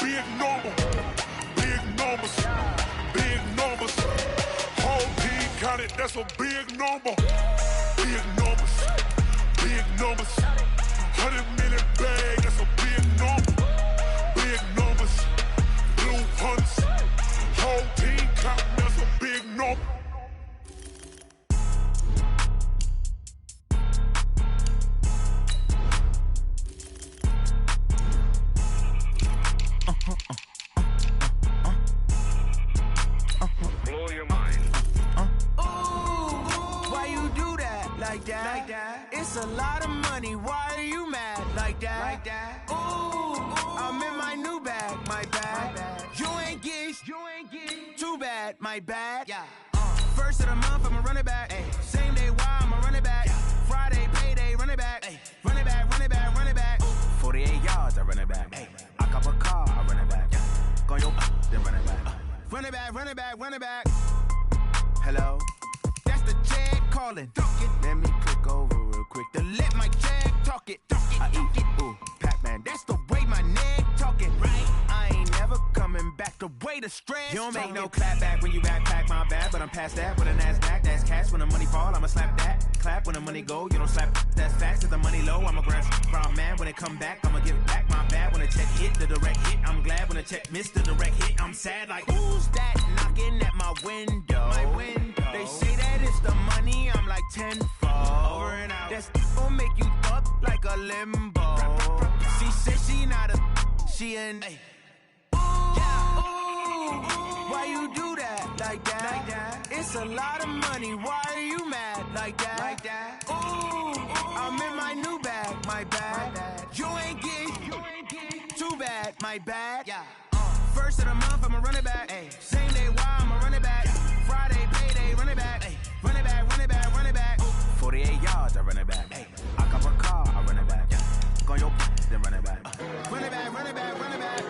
big number. Big numbers. Big numbers. Whole team counted, that's a big number. Big numbers. Big numbers. 100 million bag, that's a big number. Big numbers. Blue hunts. Whole team counting, that's a big number. Blow your mind. Why you do that like that? Like that? It's a lot of money. Why are you mad like that? Like that? Ooh, I'm in my new bag, my bad. You ain't get too bad, my bad. Yeah. First of the month, I'ma run it back. Ay. Same day, why I'ma run it back. Yeah. Friday, payday, run it back. Ay. Run it back, run it back, run it back. 48 yards, I run it back. Ay. I cop a car, I run it back. Yeah. Go yo, then run it back. Run it back, run it back, run it back. Hello? That's the Jag calling. Let me click over real quick to let my Jag talk it. I eat it, ooh, Pac-Man. That's the way my neck talking. Right? I ain't never coming back the way the stress. You don't make no clap back when you backpack, my bad. But I'm past that with a NASDAQ. That's cash when the money fall, I'ma slap that. Clap when the money go, you don't slap. That's facts. If the money low, I'ma grab brown man. When it come back, I'ma give it back. My bad when the check hit, the direct hit. I'm glad when the check missed the direct hit. I'm sad like, who's that knocking at my window? My window. They say that it's the money, I'm like tenfold. Over and out. That's gon' make you up like a limbo. She said she not a, she an. Why you do that like that? Like that? It's a lot of money. Why are you mad like that? Like that? Ooh, I'm in my new bag, my bad. You ain't get too bad, my bad. Yeah. First of the month, I'ma run it back. Ay. Same day, why I'ma run it back. Friday, payday, run it back. Ay. Run it back, run it back, run it back. 48 yards, I run it back. Ay. I cop a car, I run it back. Yeah. Go yo, then run it back. Run it back, run it back, run it back.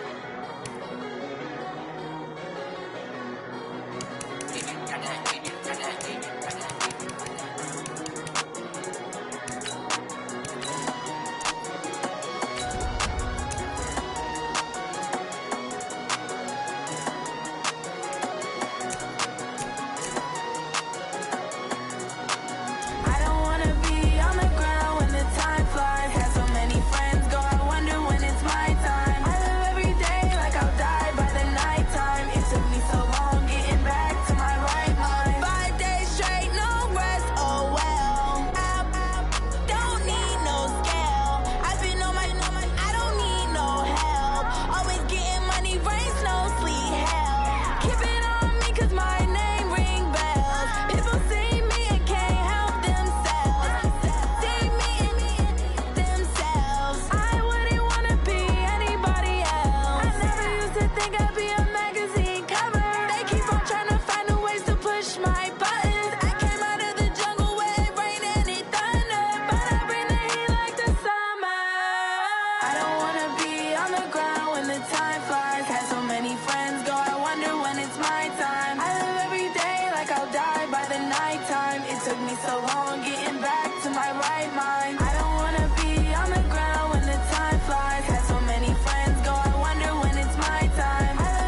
Time. I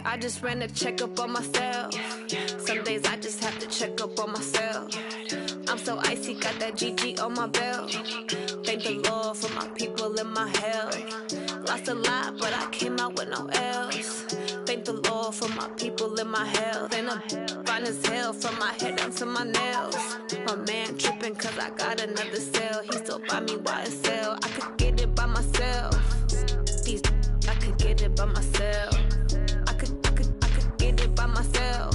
I just ran a checkup on myself. Some days I just have to check up on myself. I'm so icy, got that GG on my belt. Thank the Lord for my people in my hell. Lost a lot, but I came out with no L's. Thank the Lord for my people in my health. And I'm fine as hell from my head down to my nails. My man tripping cause I got another cell. He still buy me YSL. I could get it by myself. These I could get it by myself. I could get it by myself.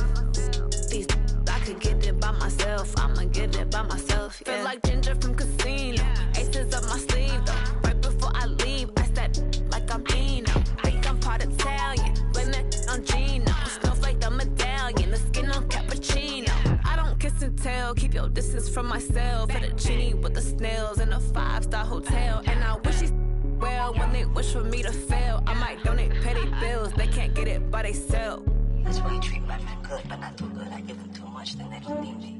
These I could get it by myself. I'ma get it by myself. Yeah. Feel like Ginger from Casino. Aces up my sleeve though. Right before I leave, I said like I'm Eno. Think I'm part Italian. Blame that on Gino. Snowflake the medallion. The skin on cappuccino. I don't kiss and tell. Keep your distance from myself. At a genie with the snails in a 5-star hotel. And I wish he's well when they wish for me to fail. I might donate petty bills. They can't get it by themselves. That's why you treat my men good, but not too good. I give them too much, then they don't need me.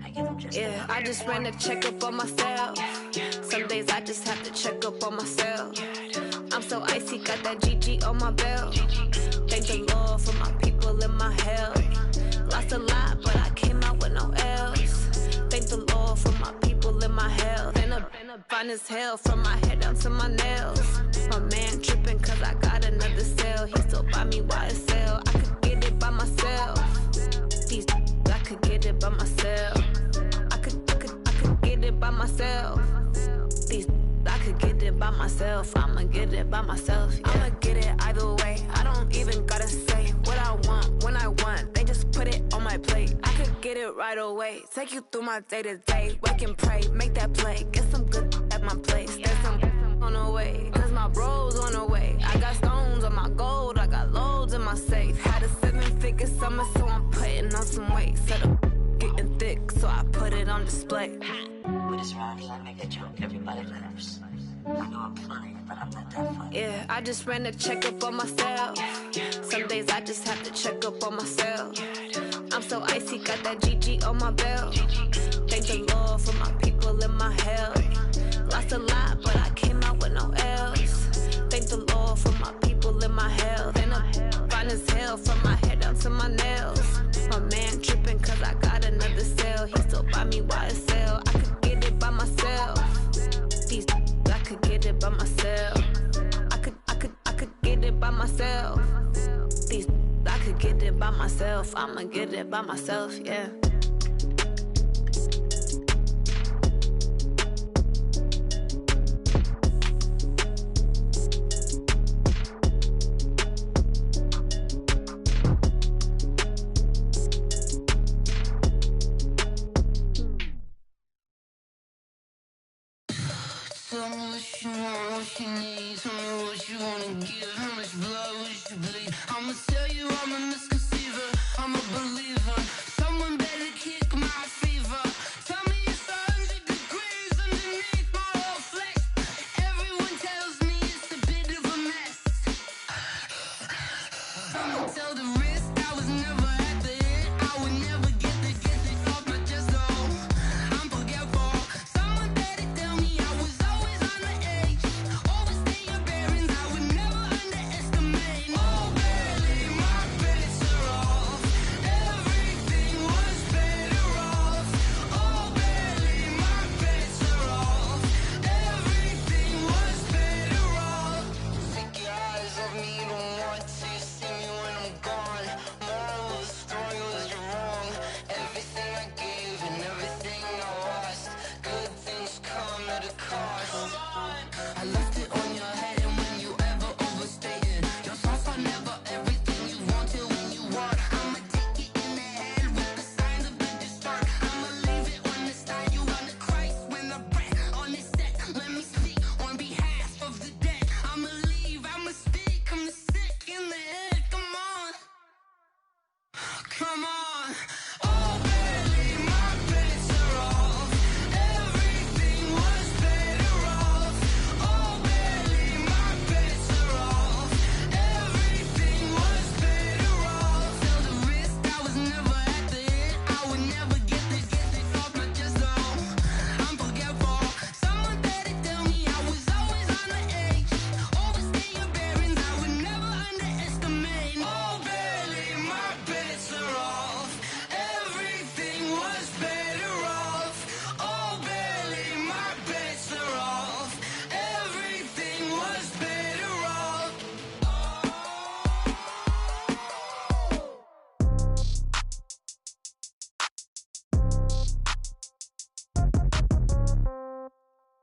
I give them just enough. I just ran a checkup on myself. Some days I just have to check up on myself. I'm so icy, got that GG on my belt. Thank the Lord for my people in my hell. Lost a lot, but I came out with no L's. Thank the Lord for my people in my health. And I'm fine as hell from my head down to my nails. My man tripping cause I got another cell. He still buy me YSL. I could get it by myself. These I could get it by myself. I could get it by myself. These I could get it by myself. I'ma get it by myself. Yeah. I'ma get it either way. I don't even gotta say what I want when I want. They just put it on my plate. I could get it right away. Take you through my day to day. Wake and pray, make that play. Get some good at my place. There's some on the way. Cause my bro's on the way. I got stones on my gold. I got loads in my safe. Had a 7-figure summer, so I'm putting on some weight. Set up getting thick, so I put it on display. With this round, I make a joke, everybody laughs. I know I'm funny, but I'm not that funny. Yeah, I just ran a checkup on myself. Some days I just have to check up on myself. I'm so icy, got that GG on my belt. Thank the Lord for my people in my hell. Lost a lot, but I came out with no L's. Thank the Lord for my people in my health. And I'm fine as hell from my head down to my nails. My man tripping cause I got another cell. He still buy me YSL. I could get it by myself. These I could get it by myself. I could get it by myself. These I could get it by myself. I'ma get it by myself, yeah. Tell me what you want, what you need. Tell me what you wanna give. How much blood would you bleed? I'ma tell you I'm a misconceiver. I'm a believer. Someone better kick my fever. Tell me it's 100 degrees underneath my whole flesh. Everyone tells me it's a bit of a mess. I'ma tell the risk I was never at the end. I would never get the off my chest. Oh, I'm forgetful. Someone better tell me I was always on the edge. Overstay your bearings, I would never underestimate. Oh, barely my bets are off. Everything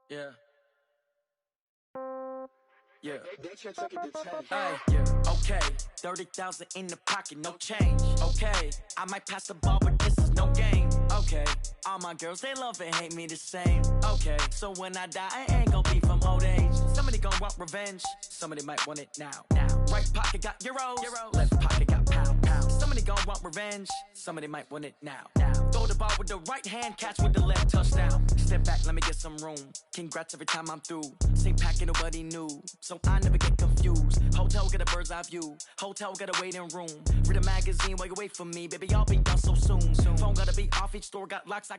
Yeah. Yeah. Hey, okay, 30,000 in the pocket, no change. Okay, I might pass the ball, but this is no game. Okay, all my girls, they love and hate me the same. Okay, so when I die, I ain't gon' be from old age. Somebody gon' want revenge, somebody might want it now. Right pocket got euros, left pocket got pound. Somebody gon' want revenge, somebody might want it now. Throw the ball with the right hand, catch with the left, touchdown. Step back, let me get some room. Congrats every time I'm through. Same packet, nobody knew, so I never get confused. Hotel get a bird's eye view, hotel got a waiting room. Read a magazine while you wait for me, baby, I'll be done so soon. Phone gotta be off, each store got locks.